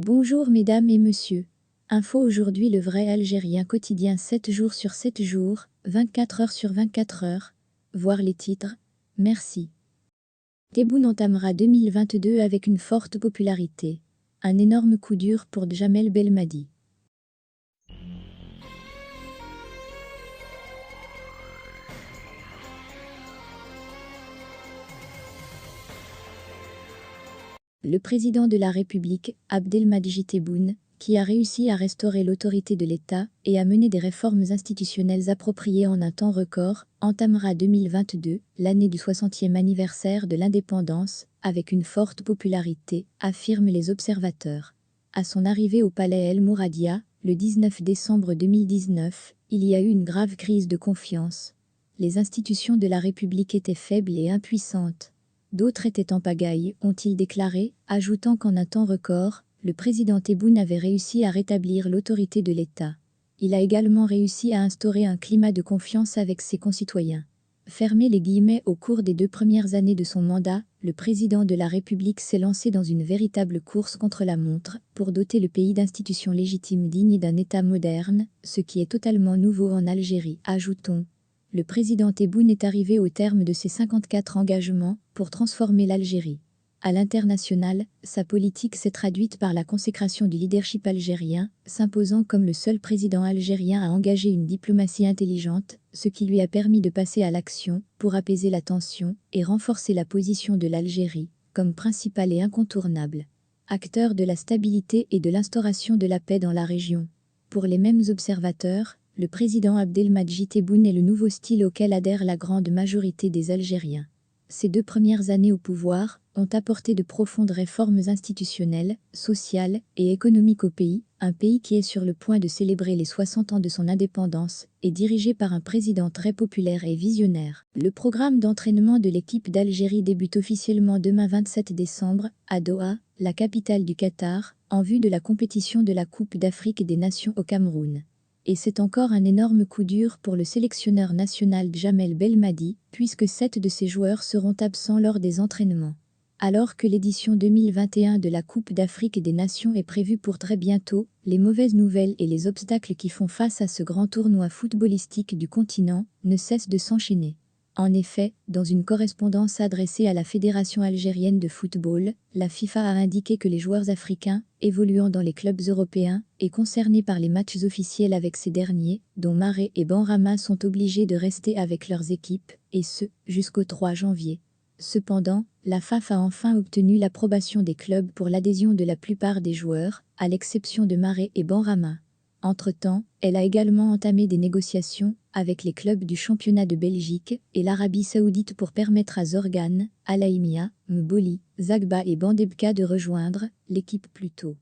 Bonjour mesdames et messieurs. Info aujourd'hui le vrai Algérien quotidien 7 jours sur 7 jours, 24 heures sur 24 heures. Voir les titres. Merci. Tebboune entamera 2022 avec une forte popularité. Un énorme coup dur pour Djamel Belmadi. Le président de la République, Abdelmadjid Tebboune, qui a réussi à restaurer l'autorité de l'État et à mener des réformes institutionnelles appropriées en un temps record, entamera 2022, l'année du 60e anniversaire de l'indépendance, avec une forte popularité, affirment les observateurs. À son arrivée au palais El Mouradia, le 19 décembre 2019, il y a eu une grave crise de confiance. Les institutions de la République étaient faibles et impuissantes. D'autres étaient en pagaille, ont-ils déclaré, ajoutant qu'en un temps record, le président Tebboune avait réussi à rétablir l'autorité de l'État. Il a également réussi à instaurer un climat de confiance avec ses concitoyens. Fermez les guillemets, au cours des 2 premières années de son mandat, le président de la République s'est lancé dans une véritable course contre la montre pour doter le pays d'institutions légitimes dignes d'un État moderne, ce qui est totalement nouveau en Algérie, ajoutons. Le président Tebboune est arrivé au terme de ses 54 engagements pour transformer l'Algérie. À l'international, sa politique s'est traduite par la consécration du leadership algérien, s'imposant comme le seul président algérien à engager une diplomatie intelligente, ce qui lui a permis de passer à l'action pour apaiser la tension et renforcer la position de l'Algérie comme principal et incontournable acteur de la stabilité et de l'instauration de la paix dans la région. Pour les mêmes observateurs, le président Abdelmadjid Tebboune est le nouveau style auquel adhère la grande majorité des Algériens. Ces 2 premières années au pouvoir ont apporté de profondes réformes institutionnelles, sociales et économiques au pays, un pays qui est sur le point de célébrer les 60 ans de son indépendance et dirigé par un président très populaire et visionnaire. Le programme d'entraînement de l'équipe d'Algérie débute officiellement demain 27 décembre, à Doha, la capitale du Qatar, en vue de la compétition de la Coupe d'Afrique des Nations au Cameroun. Et c'est encore un énorme coup dur pour le sélectionneur national Djamel Belmadi, puisque 7 de ses joueurs seront absents lors des entraînements. Alors que l'édition 2021 de la Coupe d'Afrique des Nations est prévue pour très bientôt, les mauvaises nouvelles et les obstacles qui font face à ce grand tournoi footballistique du continent ne cessent de s'enchaîner. En effet, dans une correspondance adressée à la Fédération algérienne de football, la FIFA a indiqué que les joueurs africains, évoluant dans les clubs européens et concernés par les matchs officiels avec ces derniers, dont Maré et Benrahma, sont obligés de rester avec leurs équipes, et ce, jusqu'au 3 janvier. Cependant, la FAF a enfin obtenu l'approbation des clubs pour l'adhésion de la plupart des joueurs, à l'exception de Maré et Benrahma. Entre-temps, elle a également entamé des négociations avec les clubs du championnat de Belgique et l'Arabie Saoudite pour permettre à Zorgane, Alaïmia, Mboli, Zagba et Bandebka de rejoindre l'équipe plus tôt.